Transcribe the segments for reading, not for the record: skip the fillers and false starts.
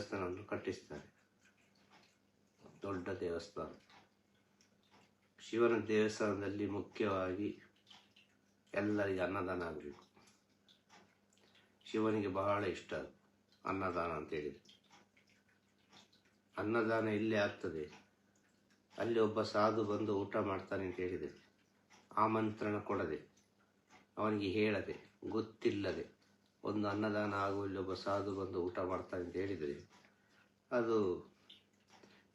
ದೇವಸ್ಥಾನವನ್ನು ಕಟ್ಟಿಸ್ತಾರೆ. ದೊಡ್ಡ ದೇವಸ್ಥಾನ. ಶಿವನ ದೇವಸ್ಥಾನದಲ್ಲಿ ಮುಖ್ಯವಾಗಿ ಎಲ್ಲರಿಗೆ ಅನ್ನದಾನ ಆಗಬೇಕು. ಶಿವನಿಗೆ ಬಹಳ ಇಷ್ಟ ಅನ್ನದಾನ ಅಂತ ಹೇಳಿದರೆ. ಅನ್ನದಾನ ಇಲ್ಲೇ ಆಗ್ತದೆ, ಅಲ್ಲಿ ಒಬ್ಬ ಸಾಧು ಬಂದು ಊಟ ಮಾಡ್ತಾನೆ ಅಂತ ಹೇಳಿದರೆ, ಆಮಂತ್ರಣ ಕೊಡದೆ, ಅವನಿಗೆ ಹೇಳದೆ, ಗೊತ್ತಿಲ್ಲದೆ ಒಂದು ಅನ್ನದಾನ ಆಗುವಲ್ಲಿ ಒಬ್ಬ ಸಾಧು ಬಂದು ಊಟ ಮಾಡ್ತಾನೆ ಅಂತ ಹೇಳಿದರೆ, ಅದು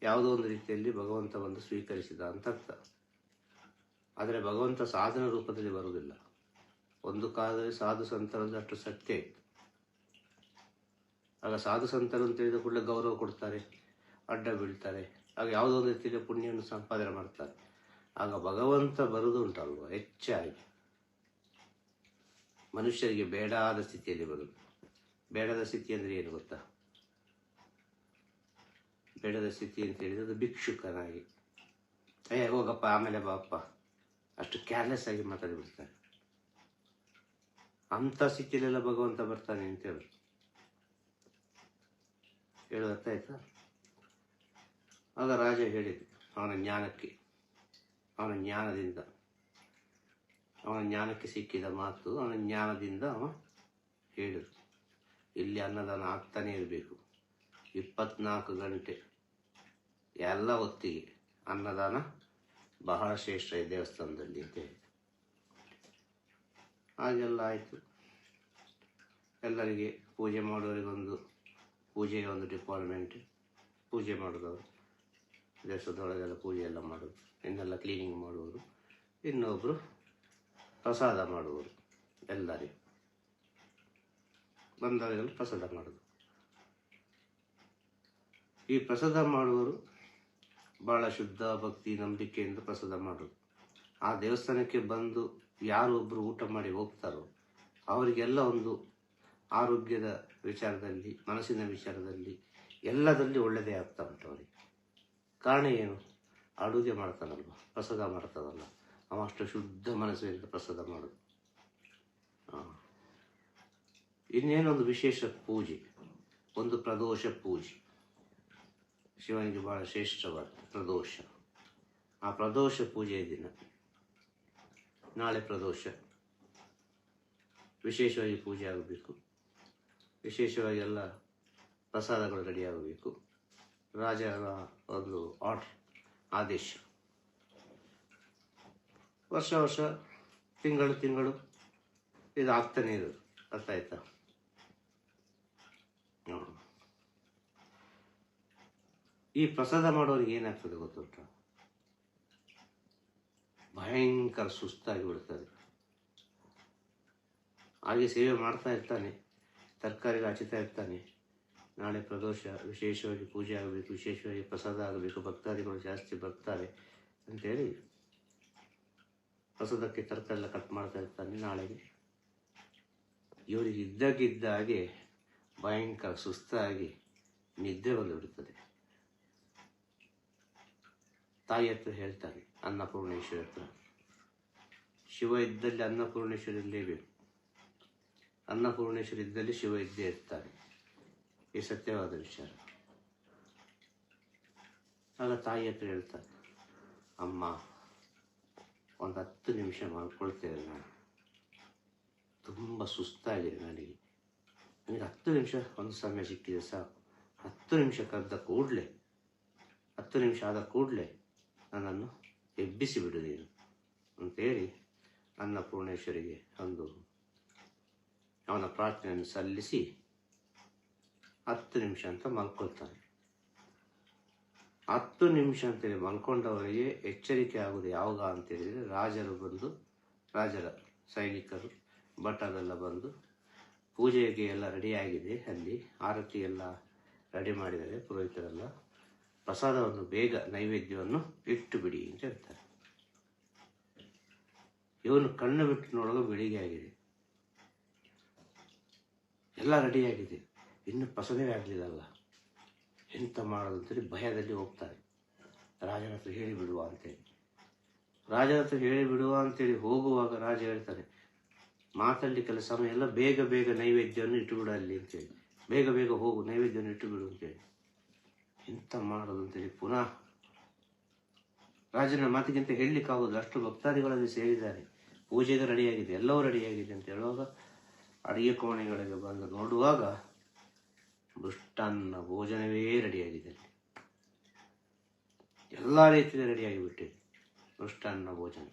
ಯಾವುದೋ ಒಂದು ರೀತಿಯಲ್ಲಿ ಭಗವಂತ ಬಂದು ಸ್ವೀಕರಿಸಿದ ಅಂತ ಅರ್ಥ. ಆದರೆ ಭಗವಂತ ಸಾಧನ ರೂಪದಲ್ಲಿ ಬರುವುದಿಲ್ಲ. ಒಂದು ಕಾಲದಲ್ಲಿ ಸಾಧು ಸಂತರಲ್ಲಿ ಅಷ್ಟು ಸತ್ಯ ಇತ್ತು. ಆಗ ಸಾಧು ಸಂತರು ಅಂತ ಹೇಳಿದ ಕೂಡಲೇ ಗೌರವ ಕೊಡ್ತಾರೆ, ಅಡ್ಡ ಬೀಳ್ತಾರೆ, ಆಗ ಯಾವುದೋ ಒಂದು ರೀತಿಯಲ್ಲಿ ಪುಣ್ಯವನ್ನು ಸಂಪಾದನೆ ಮಾಡ್ತಾರೆ. ಆಗ ಭಗವಂತ ಬರುವುದುಂಟಲ್ವ ಹೆಚ್ಚಾಗಿ ಮನುಷ್ಯರಿಗೆ ಬೇಡಾದ ಸ್ಥಿತಿಯಲ್ಲಿ ಬರುವುದು. ಬೇಡದ ಸ್ಥಿತಿ ಅಂದರೆ ಏನು ಗೊತ್ತಾ? ಬೇಡದ ಸ್ಥಿತಿ ಅಂತ ಹೇಳಿದ್ರೆ ಅದು ಭಿಕ್ಷುಕನಾಗಿ, ಹೋಗಪ್ಪ ಆಮೇಲೆ ಬಾಪ್ಪ, ಅಷ್ಟು ಕೇರ್ಲೆಸ್ ಆಗಿ ಮಾತಾಡಿಬಿಡ್ತಾರೆ. ಅಂಥ ಸ್ಥಿತಿಯಲ್ಲೆಲ್ಲ ಭಗವಂತ ಬರ್ತಾನೆ ಅಂತ ಹೇಳೋದು ಅರ್ಥ ಆಯ್ತಾ? ಆಗ ರಾಜ ಹೇಳಿದ ಅವನ ಜ್ಞಾನಕ್ಕೆ ಸಿಕ್ಕಿದ ಮಾತು, ಅವನ ಜ್ಞಾನದಿಂದ ಅವ ಹೇಳಿದ, ಇಲ್ಲಿ ಅನ್ನದಾನ ಆಗ್ತಾನೆ ಇರಬೇಕು, 24 ಗಂಟೆ ಎಲ್ಲ ಹೊತ್ತಿಗೆ ಅನ್ನದಾನ ಬಹಳ ಶ್ರೇಷ್ಠ ಈ ದೇವಸ್ಥಾನದಲ್ಲಿ ಅಂತ ಹೇಳಿ. ಹಾಗೆಲ್ಲ ಆಯಿತು. ಎಲ್ಲರಿಗೆ ಪೂಜೆ ಮಾಡುವವರಿಗೊಂದು ಪೂಜೆಗೆ ಒಂದು ಡಿಪಾರ್ಟ್ಮೆಂಟ್, ಪೂಜೆ ಮಾಡೋದವರು, ದೇವಸ್ಥಾನದೊಳಗೆಲ್ಲ ಪೂಜೆ ಎಲ್ಲ ಮಾಡೋದು, ಇನ್ನೆಲ್ಲ ಕ್ಲೀನಿಂಗ್ ಮಾಡುವರು, ಇನ್ನೊಬ್ಬರು ಪ್ರಸಾದ ಮಾಡುವರು, ಎಲ್ಲರಿಗೂ ಬಂದವರಿಗೆಲ್ಲ ಪ್ರಸಾದ ಮಾಡೋದು. ಈ ಪ್ರಸಾದ ಮಾಡುವವರು ಭಾಳ ಶುದ್ಧ ಭಕ್ತಿ ನಂಬಿಕೆಯಿಂದ ಪ್ರಸಾದ ಮಾಡೋದು. ಆ ದೇವಸ್ಥಾನಕ್ಕೆ ಬಂದು ಯಾರು ಒಬ್ಬರು ಊಟ ಮಾಡಿ ಹೋಗ್ತಾರೋ ಅವರಿಗೆಲ್ಲ ಒಂದು ಆರೋಗ್ಯದ ವಿಚಾರದಲ್ಲಿ, ಮನಸ್ಸಿನ ವಿಚಾರದಲ್ಲಿ, ಎಲ್ಲದಲ್ಲಿ ಒಳ್ಳೆಯದೇ ಆಗ್ತಾ ಉಂಟು ಅವರಿಗೆ. ಕಾರಣ ಏನು? ಅಡುಗೆ ಮಾಡ್ತಾನಲ್ವ, ಪ್ರಸಾದ ಮಾಡ್ತಾನಲ್ಲ, ಅವ ಅಷ್ಟು ಶುದ್ಧ ಮನಸ್ಸಿನಿಂದ ಪ್ರಸಾದ ಮಾಡೋದು. ಇನ್ನೇನೊಂದು ವಿಶೇಷ ಪೂಜೆ, ಒಂದು ಪ್ರದೋಷ ಪೂಜೆ. ಶಿವನಿಗೆ ಬಹಳ ಶ್ರೇಷ್ಠವಾದ ಪ್ರದೋಷ. ಆ ಪ್ರದೋಷ ಪೂಜೆಯ ದಿನ, ನಾಳೆ ಪ್ರದೋಷ, ವಿಶೇಷವಾಗಿ ಪೂಜೆ ಆಗಬೇಕು, ವಿಶೇಷವಾಗಿ ಎಲ್ಲ ಪ್ರಸಾದಗಳು ರೆಡಿಯಾಗಬೇಕು. ರಾಜರ ಒಂದು ಆದೇಶ. ವರ್ಷ ತಿಂಗಳು ಇದು ಆಗ್ತಾನೆ ಇರೋದು. ಅರ್ಥ ಆಯ್ತಾ? ಈ ಪ್ರಸಾದ ಮಾಡೋರಿಗೆ ಏನಾಗ್ತದೆ ಗೊತ್ತುಂಟ? ಭಯಂಕರ ಸುಸ್ತಾಗಿ ಬಿಡ್ತದೆ. ಹಾಗೆ ಸೇವೆ ಮಾಡ್ತಾ ಇರ್ತಾನೆ, ತರಕಾರಿಗಳು ಹಚ್ಚುತ್ತಾ ಇರ್ತಾನೆ. ನಾಳೆ ಪ್ರದೋಷ, ವಿಶೇಷವಾಗಿ ಪೂಜೆ ಆಗಬೇಕು, ವಿಶೇಷವಾಗಿ ಪ್ರಸಾದ ಆಗಬೇಕು, ಭಕ್ತಾದಿಗಳು ಜಾಸ್ತಿ ಬರ್ತಾರೆ ಅಂತೇಳಿ ಪ್ರಸಾದಕ್ಕೆ ತರಕಾರಿ ಎಲ್ಲ ಕಟ್ ಮಾಡ್ತಾ ಇರ್ತಾನೆ. ನಾಳೆಗೆ ಇವರಿಗೆ ಇದ್ದಕ್ಕಿದ್ದ ಹಾಗೆ ಭಯಂಕರ ಸುಸ್ತಾಗಿ ನಿದ್ರೆ ಬಂದು ಬಿಡುತ್ತದೆ. ತಾಯಿ ಹತ್ರ ಹೇಳ್ತಾನೆ, ಅನ್ನಪೂರ್ಣೇಶ್ವರಿ ಹತ್ರ, ಶಿವ ಇದ್ದಲ್ಲಿ ಅನ್ನಪೂರ್ಣೇಶ್ವರಿ ಇರಲೇಬೇಕು, ಅನ್ನಪೂರ್ಣೇಶ್ವರಿ ಇದ್ದಲ್ಲಿ ಶಿವ ಇದ್ದೇ ಇರ್ತಾರೆ. ಈ ಸತ್ಯವಾದ ವಿಚಾರ. ಆಗ ತಾಯಿ ಹತ್ರ ಹೇಳ್ತಾರೆ, ಅಮ್ಮ ಒಂದು 10 ನಿಮಿಷ ಮಾಡ್ಕೊಳ್ತೇವೆ, ನಾನು ತುಂಬ ಸುಸ್ತಾಗಿದೆ, ನನಗೆ 10 ನಿಮಿಷ ಒಂದು ಸಮಯ ಸಿಕ್ಕಿದೆ ಸಾಕು. 10 ನಿಮಿಷ ಕರೆದ ಕೂಡಲೇ, 10 ನಿಮಿಷ ಆದ ಕೂಡಲೇ ನನ್ನನ್ನು ಎಬ್ಬಿಸಿ ಬಿಡು ನೀನು ಅಂತೇಳಿ ಅನ್ನಪೂರ್ಣೇಶ್ವರಿಗೆ ಅವನ ಪ್ರಾರ್ಥನೆಯನ್ನು ಸಲ್ಲಿಸಿ 10 ನಿಮಿಷ ಅಂತ ಮಲ್ಕೊಳ್ತಾನೆ. 10 ನಿಮಿಷ ಅಂತೇಳಿ ಮಲ್ಕೊಂಡವರಿಗೆ ಎಚ್ಚರಿಕೆ ಆಗುವುದು ಯಾವಾಗ ಅಂತೇಳಿದರೆ, ರಾಜರ ಸೈನಿಕರು ಭಟರೆಲ್ಲ ಬಂದು ಪೂಜೆಗೆ ಎಲ್ಲ ರೆಡಿಯಾಗಿದೆ, ಅಲ್ಲಿ ಆರತಿ ಎಲ್ಲ ರೆಡಿ ಮಾಡಿದ್ದಾರೆ ಪುರೋಹಿತರೆಲ್ಲ, ಪ್ರಸಾದವನ್ನು ಬೇಗ ನೈವೇದ್ಯವನ್ನು ಇಟ್ಟು ಬಿಡಿ ಅಂತ ಹೇಳ್ತಾರೆ. ಇವನು ಕಣ್ಣು ಬಿಟ್ಟು ನೋಡುವಾಗ ಬೆಳಿಗ್ಗೆ ಆಗಿದೆ, ಎಲ್ಲ ರೆಡಿಯಾಗಿದೆ, ಇನ್ನು ಪ್ರಸಾದವೇ ಆಗಲಿಲ್ಲಲ್ಲ, ಎಂತ ಮಾಡೋದು ಅಂತೇಳಿ ಭಯದಲ್ಲಿ ಹೋಗ್ತಾರೆ. ರಾಜನ ಹತ್ರ ಹೇಳಿಬಿಡುವ ಅಂತೇಳಿ ಹೋಗುವಾಗ ರಾಜ ಹೇಳ್ತಾರೆ, ಮಾತಾಡಲಿಕ್ಕೆಲ್ಲ ಸಮಯ ಎಲ್ಲ, ಬೇಗ ನೈವೇದ್ಯವನ್ನು ಇಟ್ಟುಬಿಡ ಅಲ್ಲಿ ಅಂತೇಳಿ. ಬೇಗ ಬೇಗ ಹೋಗು, ನೈವೇದ್ಯವನ್ನು ಇಟ್ಟು ಬಿಡು ಅಂತೇಳಿ. ಎಂತ ಮಾಡೋದು ಅಂತೇಳಿ ಪುನಃ ರಾಜನ ಮಾತಿಗಿಂತ ಹೇಳಲಿಕ್ಕಾಗೋದು, ಅಷ್ಟು ಭಕ್ತಾದಿಗಳಲ್ಲಿ ಸೇರಿದ್ದಾರೆ. ಪೂಜೆಗೆ ರೆಡಿಯಾಗಿದೆ, ಎಲ್ಲವೂ ರೆಡಿಯಾಗಿದೆ ಅಂತ ಹೇಳುವಾಗ ಅಡಿಗೆ ಕೋಣೆಗಳಿಗೆ ಬಂದು ನೋಡುವಾಗ ಮೃಷ್ಟಾನ್ನ ಭೋಜನವೇ ರೆಡಿಯಾಗಿದೆ. ಎಲ್ಲ ರೀತಿಯಲ್ಲಿ ರೆಡಿಯಾಗಿಬಿಟ್ಟಿದೆ ಮೃಷ್ಟಾನ್ನ ಭೋಜನ.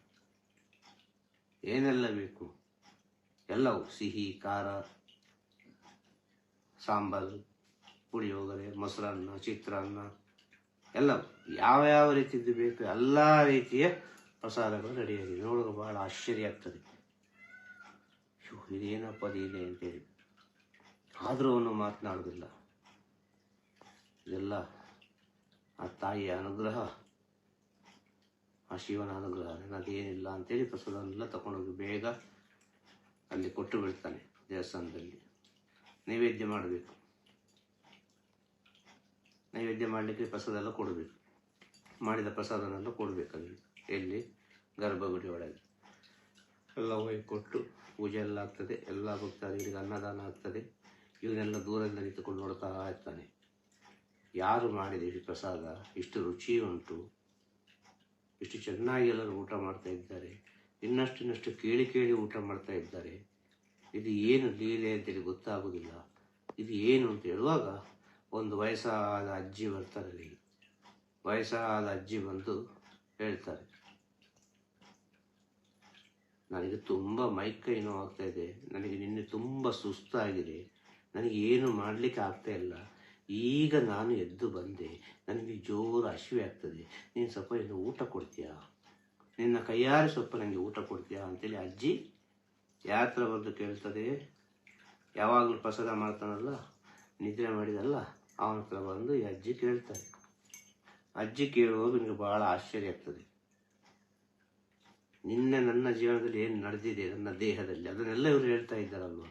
ಏನೆಲ್ಲ ಬೇಕು ಎಲ್ಲವೂ, ಸಿಹಿ, ಖಾರ, ಸಾಂಬಾರು, ಪುಳಿಯೋಗರೆ, ಮೊಸರನ್ನ, ಚಿತ್ರಾನ್ನ, ಎಲ್ಲವೂ ಯಾವ ರೀತಿದ್ದು ಬೇಕು ಎಲ್ಲ ರೀತಿಯ ಪ್ರಸಾದಗಳು ರೆಡಿಯಾಗಿದೆ. ನೋಡುವಾಗ ಬಹಳ ಆಶ್ಚರ್ಯ ಆಗ್ತದೆ, ಇದೇನಪ್ಪ ಇದೆ ಅಂತೇಳಿ. ಆದರೂ ಅವನು ಮಾತನಾಡುವುದಿಲ್ಲ. ಇದೆಲ್ಲ ಆ ತಾಯಿಯ ಅನುಗ್ರಹ, ಆ ಶಿವನ ಅನುಗ್ರಹ, ಅದೇನಿಲ್ಲ ಅಂತೇಳಿ ಪ್ರಸಾದವನ್ನೆಲ್ಲ ತಗೊಂಡೋಗಿ ಬೇಗ ಅಲ್ಲಿ ಕೊಟ್ಟು ಬಿಡ್ತಾನೆ. ದೇವಸ್ಥಾನದಲ್ಲಿ ನೈವೇದ್ಯ ಮಾಡಬೇಕು. ನೈವೇದ್ಯ ಮಾಡಲಿಕ್ಕೆ ಪ್ರಸಾದ ಎಲ್ಲ ಕೊಡಬೇಕು. ಮಾಡಿದ ಪ್ರಸಾದನೆಲ್ಲ ಕೊಡಬೇಕಲ್ಲಿ, ಎಲ್ಲಿ ಗರ್ಭಗುಡಿ ಒಳಗೆ ಎಲ್ಲ ಹೋಗಿ ಕೊಟ್ಟು ಪೂಜೆ ಎಲ್ಲ ಆಗ್ತದೆ. ಎಲ್ಲ ಭಕ್ತರಿಗೆ ಅನ್ನದಾನ ಆಗ್ತದೆ. ಇವನ್ನೆಲ್ಲ ದೂರದಿಂದ ನಿಂತುಕೊಂಡು ನೋಡ್ತಾ ಇರ್ತಾನೆ. ಯಾರು ಮಾಡಿದೆ ಈ ಪ್ರಸಾದ, ಇಷ್ಟು ರುಚಿ ಉಂಟು, ಇಷ್ಟು ಚೆನ್ನಾಗಿ ಎಲ್ಲರೂ ಊಟ ಮಾಡ್ತಾ ಇದ್ದಾರೆ, ಇನ್ನಷ್ಟು ಕೇಳಿ ಊಟ ಮಾಡ್ತಾ ಇದ್ದಾರೆ. ಇದು ಏನು ಲೀಲೆ ಅಂತೇಳಿ ಗೊತ್ತಾಗೋದಿಲ್ಲ. ಇದು ಏನು ಅಂತ ಹೇಳುವಾಗ ಒಂದು ವಯಸ್ಸಾದ ಅಜ್ಜಿ ಬರ್ತಾರೆ. ವಯಸ್ಸಾದ ಅಜ್ಜಿ ಬಂದು ಹೇಳ್ತಾರೆ, ನನಗೆ ತುಂಬ ಮೈಕೈ ನೋವಾಗ್ತಾ ಇದೆ, ನನಗೆ ನಿನ್ನೆ ತುಂಬ ಸುಸ್ತಾಗಿದೆ, ನನಗೆ ಏನು ಮಾಡಲಿಕ್ಕೆ ಆಗ್ತಾ ಇಲ್ಲ. ಈಗ ನಾನು ಎದ್ದು ಬಂದೆ, ನನಗೆ ಜೋರು ಹಸಿವೆ ಆಗ್ತದೆ, ನೀನು ಸ್ವಲ್ಪ ಏನು ಊಟ ಕೊಡ್ತೀಯಾ, ನಿನ್ನ ಕೈಯಾರೆ ಸ್ವಲ್ಪ ನನಗೆ ಊಟ ಕೊಡ್ತೀಯಾ ಅಂತೇಳಿ ಅಜ್ಜಿ ಯಾರ ಹತ್ರ ಬಂದು ಕೇಳ್ತದೆ. ಯಾವಾಗಲೂ ಪ್ರಸಾದ ಮಾಡ್ತಾನಲ್ಲ, ನಿದ್ರೆ ಮಾಡಿದಲ್ಲ, ಅವನ ಹತ್ರ ಬಂದು ಈ ಅಜ್ಜಿ ಕೇಳ್ತಾರೆ. ಅಜ್ಜಿ ಕೇಳುವಾಗ ನಿನಗೆ ಬಹಳ ಆಶ್ಚರ್ಯ ಆಗ್ತದೆ. ನಿನ್ನೆ ನನ್ನ ಜೀವನದಲ್ಲಿ ಏನು ನಡೆದಿದೆ, ನನ್ನ ದೇಹದಲ್ಲಿ, ಅದನ್ನೆಲ್ಲ ಇವರು ಹೇಳ್ತಾ ಇದ್ದಾರಲ್ವ,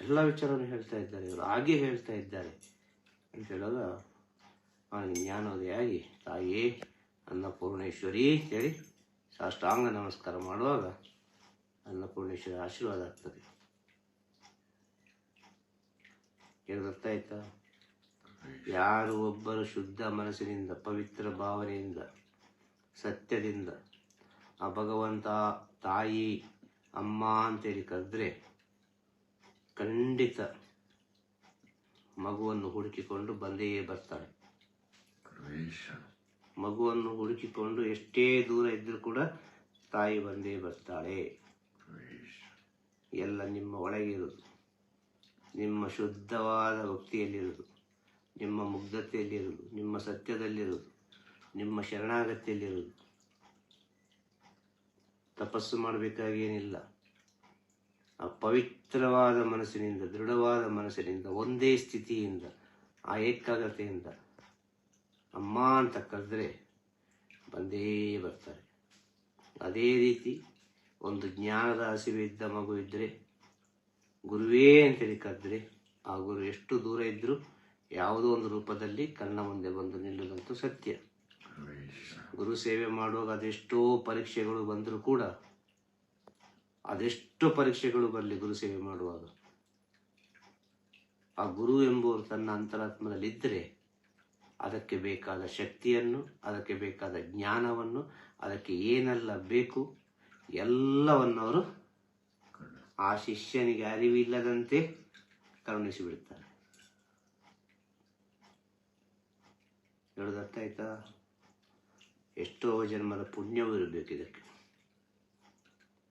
ಎಲ್ಲ ವಿಚಾರವನ್ನು ಹೇಳ್ತಾ ಇದ್ದಾರೆ ಇವರು, ಹಾಗೆ ಹೇಳ್ತಾ ಇದ್ದಾರೆ ಅಂತ ಹೇಳುವಾಗ ಅವನಿಗೆ ಜ್ಞಾನೋದಯಾಗಿ ತಾಯಿಯೇ ಅನ್ನಪೂರ್ಣೇಶ್ವರಿ ಹೇಳಿ ಸಾಷ್ಟಾಂಗ ನಮಸ್ಕಾರ ಮಾಡುವಾಗ ಅನ್ನಪೂರ್ಣೇಶ್ವರಿ ಆಶೀರ್ವಾದ ಆಗ್ತದೆ. ಗೊತ್ತಾ ಆಯ್ತಾ? ಯಾರು ಒಬ್ಬರು ಶುದ್ಧ ಮನಸ್ಸಿನಿಂದ, ಪವಿತ್ರ ಭಾವನೆಯಿಂದ, ಸತ್ಯದಿಂದ ಆ ಭಗವಂತ, ತಾಯಿ, ಅಮ್ಮ ಅಂತೇಳಿ ಕರೆದ್ರೆ ಖಂಡಿತ ಮಗುವನ್ನು ಹುಡುಕಿಕೊಂಡು ಬಂದೇ ಬರ್ತಾಳೆ. ಮಗುವನ್ನು ಹುಡುಕಿಕೊಂಡು ಎಷ್ಟೇ ದೂರ ಇದ್ರೂ ಕೂಡ ತಾಯಿ ಬಂದೇ ಬರ್ತಾಳೆ. ಎಲ್ಲ ನಿಮ್ಮ ಒಳಗಿರುವುದು, ನಿಮ್ಮ ಶುದ್ಧವಾದ ಭಕ್ತಿಯಲ್ಲಿರುವುದು, ನಿಮ್ಮ ಮುಗ್ಧತೆಯಲ್ಲಿರುವುದು, ನಿಮ್ಮ ಸತ್ಯದಲ್ಲಿರುವುದು, ನಿಮ್ಮ ಶರಣಾಗತಿಯಲ್ಲಿರುವುದು. ತಪಸ್ಸು ಮಾಡಬೇಕಾಗೇನಿಲ್ಲ. ಆ ಪವಿತ್ರವಾದ ಮನಸ್ಸಿನಿಂದ, ದೃಢವಾದ ಮನಸ್ಸಿನಿಂದ, ಒಂದೇ ಸ್ಥಿತಿಯಿಂದ, ಆ ಏಕಾಗ್ರತೆಯಿಂದ ಅಮ್ಮ ಅಂತ ಕರೆದ್ರೆ ಬಂದೇ ಬರ್ತಾರೆ. ಅದೇ ರೀತಿ ಒಂದು ಜ್ಞಾನದ ಹಸಿವೆ ಇದ್ದ ಮಗು ಇದ್ದರೆ ಗುರುವೇ ಅಂತೇಳಿ ಕರೆದ್ರೆ ಆ ಗುರು ಎಷ್ಟು ದೂರ ಇದ್ದರೂ ಯಾವುದೋ ಒಂದು ರೂಪದಲ್ಲಿ ಕಣ್ಣ ಮುಂದೆ ಬಂದು ನಿಲ್ಲುವುದಂತೂ ಸತ್ಯ. ಗುರು ಸೇವೆ ಮಾಡುವಾಗ ಅದೆಷ್ಟೋ ಪರೀಕ್ಷೆಗಳು ಬಂದರೂ ಕೂಡ, ಅದೆಷ್ಟು ಪರೀಕ್ಷೆಗಳು ಬರಲಿ ಗುರು ಸೇವೆ ಮಾಡುವಾಗ, ಆ ಗುರು ಎಂಬುವರು ತನ್ನ ಅಂತರಾತ್ಮದಲ್ಲಿದ್ದರೆ ಅದಕ್ಕೆ ಬೇಕಾದ ಶಕ್ತಿಯನ್ನು, ಅದಕ್ಕೆ ಬೇಕಾದ ಜ್ಞಾನವನ್ನು, ಅದಕ್ಕೆ ಏನೆಲ್ಲ ಬೇಕು ಎಲ್ಲವನ್ನವರು ಆ ಶಿಷ್ಯನಿಗೆ ಅರಿವಿಲ್ಲದಂತೆ ಕರುಣಿಸಿಬಿಡ್ತಾರೆ. ಹೇಳೋದರ್ಥ ಆಯ್ತಾ? ಎಷ್ಟೋ ಜನ್ಮದ ಪುಣ್ಯವೂ ಇರಬೇಕು ಇದಕ್ಕೆ.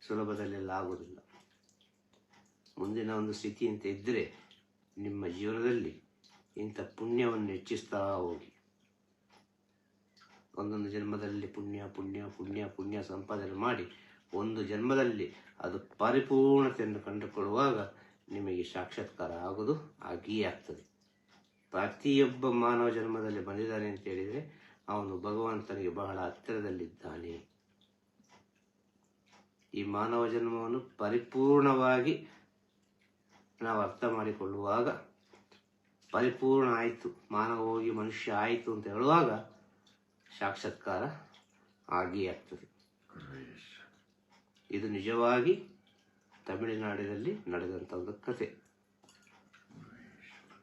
ಸುಲಭದಲ್ಲೆಲ್ಲ ಆಗೋದಿಲ್ಲ. ಮುಂದಿನ ಒಂದು ಸ್ಥಿತಿ ಅಂತ ಇದ್ದರೆ ನಿಮ್ಮ ಜೀವನದಲ್ಲಿ ಇಂಥ ಪುಣ್ಯವನ್ನು ಹೆಚ್ಚಿಸ್ತಾ ಹೋಗಿ. ಒಂದೊಂದು ಜನ್ಮದಲ್ಲಿ ಪುಣ್ಯ ಪುಣ್ಯ ಪುಣ್ಯ ಪುಣ್ಯ ಸಂಪಾದನೆ ಮಾಡಿ ಒಂದು ಜನ್ಮದಲ್ಲಿ ಅದು ಪರಿಪೂರ್ಣತೆಯನ್ನು ಕಂಡುಕೊಳ್ಳುವಾಗ ನಿಮಗೆ ಸಾಕ್ಷಾತ್ಕಾರ ಆಗೋದು ಆಗಿಯೇ ಆಗ್ತದೆ. ಪ್ರತಿಯೊಬ್ಬ ಮಾನವ ಜನ್ಮದಲ್ಲಿ ಬಂದಿದ್ದಾನೆ ಅಂತ ಹೇಳಿದರೆ ಅವನು ಭಗವಂತನಿಗೆ ಬಹಳ ಹತ್ತಿರದಲ್ಲಿದ್ದಾನೆ. ಈ ಮಾನವ ಜನ್ಮವನ್ನು ಪರಿಪೂರ್ಣವಾಗಿ ನಾವು ಅರ್ಥ ಮಾಡಿಕೊಳ್ಳುವಾಗ, ಪರಿಪೂರ್ಣ ಆಯಿತು, ಮಾನವ ಹೋಗಿ ಮನುಷ್ಯ ಆಯಿತು ಅಂತ ಹೇಳುವಾಗ ಸಾಕ್ಷಾತ್ಕಾರ ಆಗಿಯೇ ಆಗ್ತದೆ. ಇದು ನಿಜವಾಗಿ ತಮಿಳುನಾಡಿನಲ್ಲಿ ನಡೆದಂಥ ಒಂದು ಕಥೆ.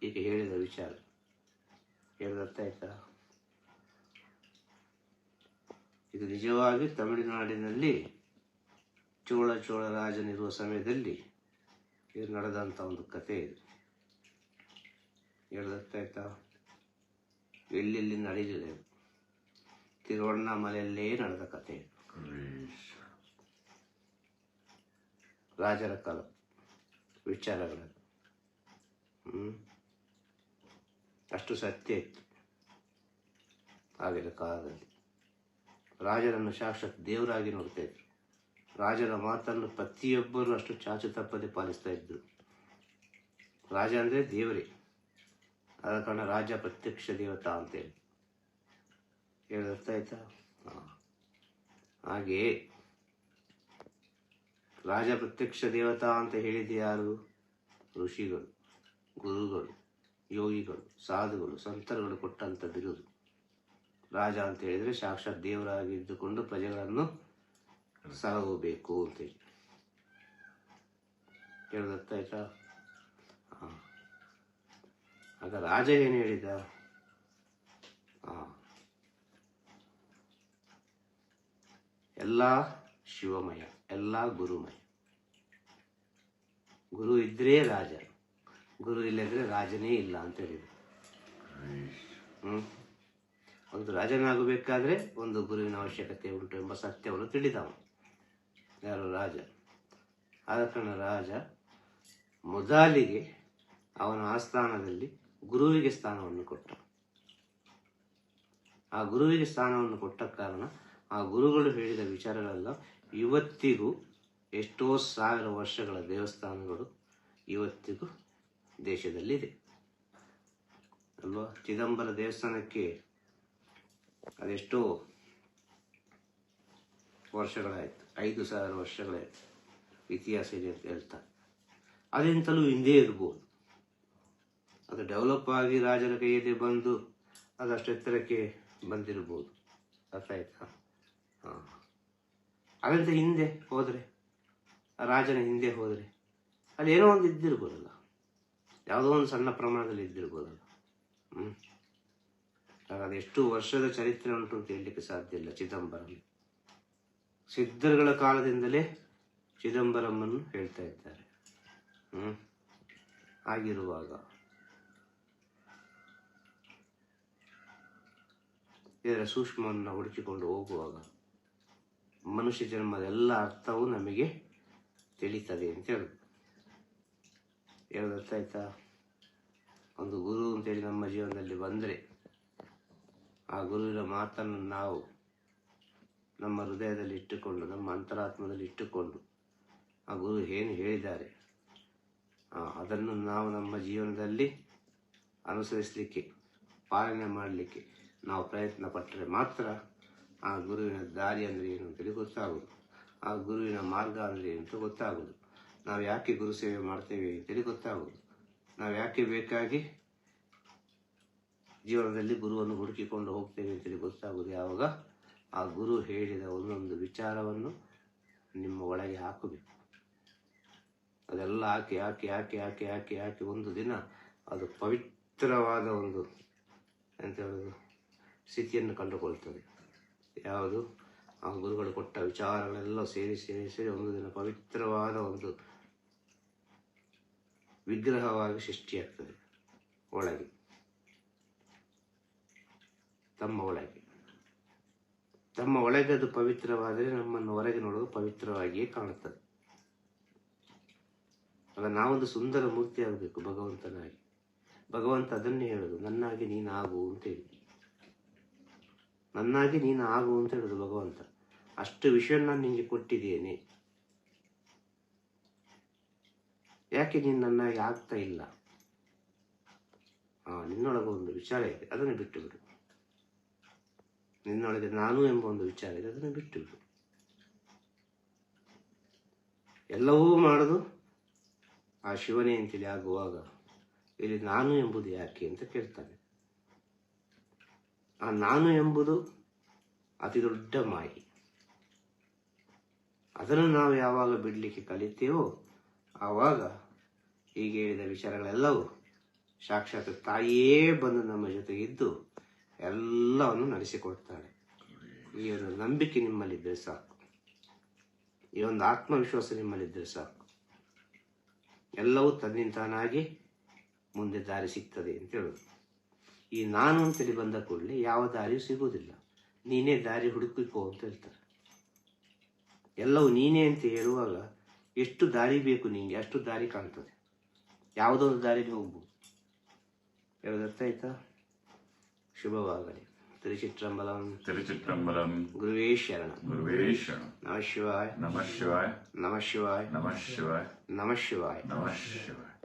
ಈಗ ಹೇಳಿದ ವಿಚಾರ ಹೇಳಿದರ್ಥ ಆಯ್ತಾ? ಇದು ನಿಜವಾಗಿ ತಮಿಳುನಾಡಿನಲ್ಲಿ ಚೋಳ ರಾಜನಿರುವ ಸಮಯದಲ್ಲಿ ಇದು ನಡೆದಂಥ ಒಂದು ಕಥೆ ಇದು. ಹೇಳಿದರ್ಥ ಆಯ್ತಾ? ಎಲ್ಲೆಲ್ಲಿ ನಡೆದಿದೆ, ತಿರುವಣ್ಣಾಮಲೆಯಲ್ಲೇ ನಡೆದ ಕಥೆ ಇದು. ರಾಜರ ಕಾಲ ವಿಚಾರಗಳು ಅಷ್ಟು ಸತ್ಯ ಇತ್ತು ಆಗಿನ ಕಾಲದಲ್ಲಿ. ರಾಜರನ್ನು ಸಾಕ್ಷಾತ್ ದೇವರಾಗಿ ನೋಡ್ತಾ ಇದ್ರು. ರಾಜರ ಮಾತನ್ನು ಪ್ರತಿಯೊಬ್ಬರು ಅಷ್ಟು ಚಾಚು ತಪ್ಪದೆ ಪಾಲಿಸ್ತಾ ಇದ್ರು. ರಾಜ ಅಂದರೆ ದೇವರೇ, ಆದ ಕಾರಣ ರಾಜ ಪ್ರತ್ಯಕ್ಷ ದೇವತಾ ಅಂತೇಳಿ ಹೇಳಿರ್ತಾ ಆಯ್ತಾ? ಹಾಗೆ ರಾಜ ಪ್ರತ್ಯಕ್ಷ ದೇವತಾ ಅಂತ ಹೇಳಿದ ಯಾರು? ಋಷಿಗಳು, ಗುರುಗಳು, ಯೋಗಿಗಳು, ಸಾಧುಗಳು, ಸಂತರುಗಳು ಕೊಟ್ಟಂತ ಬಿರುದು. ರಾಜ ಅಂತ ಹೇಳಿದ್ರೆ ಸಾಕ್ಷಾತ್ ದೇವರಾಗಿದ್ದುಕೊಂಡು ಪ್ರಜೆಗಳನ್ನು ಸಾಗಬೇಕು ಅಂತೇಳಿ ಹೇಳಿದರ್ಥ ಆಯ್ತಾ? ಆಗ ರಾಜ ಏನು ಹೇಳಿದ? ಎಲ್ಲ ಶಿವಮಯ, ಎಲ್ಲ ಗುರುಮಯ. ಗುರು ಇದ್ರೆ ರಾಜ, ಗುರು ಇಲ್ಲದ್ರೆ ರಾಜನೇ ಇಲ್ಲ ಅಂತ ಹೇಳಿದ್ರು. ಒಂದು ರಾಜನಾಗಬೇಕಾದ್ರೆ ಒಂದು ಗುರುವಿನ ಅವಶ್ಯಕತೆ ಉಂಟು ಎಂಬ ಸತ್ಯವನ್ನು ತಿಳಿದವ ಯಾರು? ರಾಜ. ಆದ ಕಾರಣ ರಾಜ ಮೊದಲಿಗೆ ಅವನ ಆಸ್ಥಾನದಲ್ಲಿ ಗುರುವಿಗೆ ಸ್ಥಾನವನ್ನು ಕೊಟ್ಟ. ಆ ಗುರುವಿಗೆ ಸ್ಥಾನವನ್ನು ಕೊಟ್ಟ ಕಾರಣ ಆ ಗುರುಗಳು ಹೇಳಿದ ವಿಚಾರಗಳೆಲ್ಲ ಇವತ್ತಿಗೂ ಎಷ್ಟೋ ಸಾವಿರ ವರ್ಷಗಳ ದೇವಸ್ಥಾನಗಳು ಇವತ್ತಿಗೂ ದೇಶದಲ್ಲಿದೆ ಅಲ್ವಾ? ಚಿದಂಬರ ದೇವಸ್ಥಾನಕ್ಕೆ ಅದೆಷ್ಟೋ ವರ್ಷಗಳಾಯಿತು, 5,000 ವರ್ಷಗಳಾಯಿತು. ಇತಿಹಾಸ ಇದೆ ಅಂತ ಹೇಳ್ತಾರೆ. ಅದೆಂತಲೂ ಹಿಂದೆ ಇರ್ಬೋದು. ಅದು ಡೆವಲಪ್ ಆಗಿ ರಾಜರ ಕೈಯಲ್ಲಿ ಬಂದು ಅದಷ್ಟು ಎತ್ತರಕ್ಕೆ ಬಂದಿರ್ಬೋದು. ಅರ್ಥ ಆಯ್ತಾ? ಅದಂತ ಹಿಂದೆ ಹೋದರೆ, ರಾಜನ ಹಿಂದೆ ಹೋದರೆ ಅದೇನೋ ಒಂದು ಇದ್ದಿರ್ಬೋದಲ್ಲ, ಯಾವುದೋ ಒಂದು ಸಣ್ಣ ಪ್ರಮಾಣದಲ್ಲಿ ಇದ್ದಿರ್ಬೋದಲ್ಲ. ಅದೆಷ್ಟು ವರ್ಷದ ಚರಿತ್ರೆ ಉಂಟು ಅಂತ ಹೇಳಲಿಕ್ಕೆ ಸಾಧ್ಯ ಇಲ್ಲ. ಚಿದಂಬರಂ ಸಿದ್ಧರುಗಳ ಕಾಲದಿಂದಲೇ ಚಿದಂಬರಮ್ಮನ್ನು ಹೇಳ್ತಾ ಇದ್ದಾರೆ. ಆಗಿರುವಾಗ ಇದರ ಸೂಕ್ಷ್ಮವನ್ನು ಹುಡುಕಿಕೊಂಡು ಹೋಗುವಾಗ ಮನುಷ್ಯ ಜನ್ಮದ ಎಲ್ಲ ಅರ್ಥವೂ ನಮಗೆ ತಿಳಿತದೆ ಅಂತ ಹೇಳೋದರ್ಥ ಆಯ್ತಾ? ಒಂದು ಗುರು ಅಂತೇಳಿ ನಮ್ಮ ಜೀವನದಲ್ಲಿ ಬಂದರೆ ಆ ಗುರುವಿನ ಮಾತನ್ನು ನಾವು ನಮ್ಮ ಹೃದಯದಲ್ಲಿ ಇಟ್ಟುಕೊಂಡು, ನಮ್ಮ ಅಂತರಾತ್ಮದಲ್ಲಿ ಇಟ್ಟುಕೊಂಡು, ಆ ಗುರು ಏನು ಹೇಳಿದ್ದಾರೆ ಅದನ್ನು ನಾವು ನಮ್ಮ ಜೀವನದಲ್ಲಿ ಅನುಸರಿಸಲಿಕ್ಕೆ, ಪಾಲನೆ ಮಾಡಲಿಕ್ಕೆ ನಾವು ಪ್ರಯತ್ನ ಪಟ್ಟರೆ ಮಾತ್ರ ಆ ಗುರುವಿನ ದಾರಿ ಅಂದರೆ ಏನು ಅಂತೇಳಿ ಗೊತ್ತಾಗೋದು, ಆ ಗುರುವಿನ ಮಾರ್ಗ ಅಂದರೆ ಏನು ಅಂತ ಗೊತ್ತಾಗೋದು, ನಾವು ಯಾಕೆ ಗುರು ಸೇವೆ ಮಾಡ್ತೇವೆ ಅಂತೇಳಿ ಗೊತ್ತಾಗೋದು, ನಾವು ಯಾಕೆ ಬೇಕಾಗಿ ಜೀವನದಲ್ಲಿ ಗುರುವನ್ನು ಹುಡುಕಿಕೊಂಡು ಹೋಗ್ತೇವೆ ಅಂತೇಳಿ ಗೊತ್ತಾಗೋದು ಯಾವಾಗ ಆ ಗುರು ಹೇಳಿದ ಒಂದೊಂದು ವಿಚಾರವನ್ನು ನಿಮ್ಮ ಒಳಗೆ ಹಾಕಬೇಕು. ಅದೆಲ್ಲ ಹಾಕಿ ಹಾಕಿ ಹಾಕಿ ಹಾಕಿ ಹಾಕಿ ಹಾಕಿ ಒಂದು ದಿನ ಅದು ಪವಿತ್ರವಾದ ಒಂದು ಎಂತ ಹೇಳೋದು ಸ್ಥಿತಿಯನ್ನು ಕಂಡುಕೊಳ್ತದೆ. ಯಾವುದು? ಆ ಗುರುಗಳು ಕೊಟ್ಟ ವಿಚಾರಗಳೆಲ್ಲ ಸೇರಿ ಸೇರಿ ಸೇರಿ ಒಂದು ದಿನ ಪವಿತ್ರವಾದ ಒಂದು ವಿಗ್ರಹವಾಗಿ ಸೃಷ್ಟಿಯಾಗ್ತದೆ ಒಳಗೆ, ತಮ್ಮ ಒಳಗೆ ಅದು ಪವಿತ್ರವಾದರೆ ನಮ್ಮನ್ನು ಹೊರಗೆ ನೋಡುವುದು ಪವಿತ್ರವಾಗಿಯೇ ಕಾಣುತ್ತದೆ. ಆಗ ನಾವೊಂದು ಸುಂದರ ಮೂರ್ತಿ ಆಗಬೇಕು ಭಗವಂತನಾಗಿ. ಭಗವಂತ ಅದನ್ನೇ ಹೇಳೋದು, ನನ್ನಾಗಿ ನೀನು ಆಗು ಅಂತ ಹೇಳಿ. ನನ್ನಾಗಿ ನೀನು ಆಗು ಅಂತ ಹೇಳೋದು ಭಗವಂತ. ಅಷ್ಟು ವಿಷಯ ನಾನು ನಿನಗೆ ಕೊಟ್ಟಿದ್ದೇನೆ, ಯಾಕೆ ನೀನು ನನ್ನಾಗಿ ಆಗ್ತಾ ಇಲ್ಲ? ನಿನ್ನೊಳಗೆ ಒಂದು ವಿಚಾರ ಇದೆ, ಅದನ್ನು ಬಿಟ್ಟು ಬಿಡು. ನಿನ್ನೊಳಗೆ ನಾನು ಎಂಬ ಒಂದು ವಿಚಾರ ಇದೆ, ಅದನ್ನು ಬಿಟ್ಟು ಬಿಡು. ಎಲ್ಲವೂ ಮಾಡೋದು ಆ ಶಿವನೇ ಅಂತೇಳಿ ಆಗುವಾಗ ಇಲ್ಲಿ ನಾನು ಎಂಬುದು ಯಾಕೆ ಅಂತ ಕೇಳ್ತಾನೆ. ಆ ನಾನು ಎಂಬುದು ಅತಿ ದೊಡ್ಡ ಮಾಯೆ. ಅದನ್ನು ನಾವು ಯಾವಾಗ ಬಿಡಲಿಕ್ಕೆ ಕಲಿತೇವೋ ಆವಾಗ ಹೀಗೆ ಹೇಳಿದ ವಿಚಾರಗಳೆಲ್ಲವೂ ಸಾಕ್ಷಾತ್ ತಾಯಿಯೇ ಬಂದು ನಮ್ಮ ಜೊತೆಗಿದ್ದು ಎಲ್ಲವನ್ನು ನಡೆಸಿಕೊಡ್ತಾಳೆ. ಈ ಒಂದು ನಂಬಿಕೆ ನಿಮ್ಮಲ್ಲಿದ್ದರೆ ಸಾಕು, ಈ ಒಂದು ಆತ್ಮವಿಶ್ವಾಸ ನಿಮ್ಮಲ್ಲಿದ್ದರೆ ಸಾಕು, ಎಲ್ಲವೂ ತನ್ನಿಂತಾನಾಗಿ ಮುಂದೆ ದಾರಿ ಸಿಗ್ತದೆ ಅಂತ ಹೇಳೋದು. ಈ ನಾನು ಅಂತೇಳಿ ಬಂದ ಕೂಡಲೇ ಯಾವ ದಾರಿಯೂ ಸಿಗುವುದಿಲ್ಲ, ನೀನೇ ದಾರಿ ಹುಡುಕಿಕೋ ಅಂತ ಹೇಳ್ತಾರೆ. ಎಲ್ಲವೂ ನೀನೇ ಅಂತ ಹೇಳುವಾಗ ಎಷ್ಟು ದಾರಿ ಬೇಕು ನಿಂಗೆ ಅಷ್ಟು ದಾರಿ ಕಾಣ್ತದೆ, ಯಾವುದೊಂದು ದಾರಿಲಿ ಹೋಗ್ಬೋದು. ಹೇಳೋದರ್ಥ ಆಯ್ತಾ? ಶುಭವಾಗಲಿ. ತಿರುಚಿಟ್ರಂಬಲಂ ತಿರುಚಿಟ್ರಂಬಲಂ. ಗುರುವೇ ಶರಣಂ. ಗುರುವೇ ಶರಣಂ. ನಮಃ ಶಿವಾಯ. ನಮಃ ಶಿವಾಯ. ನಮಃ ಶಿವಾಯ. ನಮಃ ಶಿವಾಯ. ನಮಃ ಶಿವಾಯ. ನಮಃ ಶಿವಾಯ.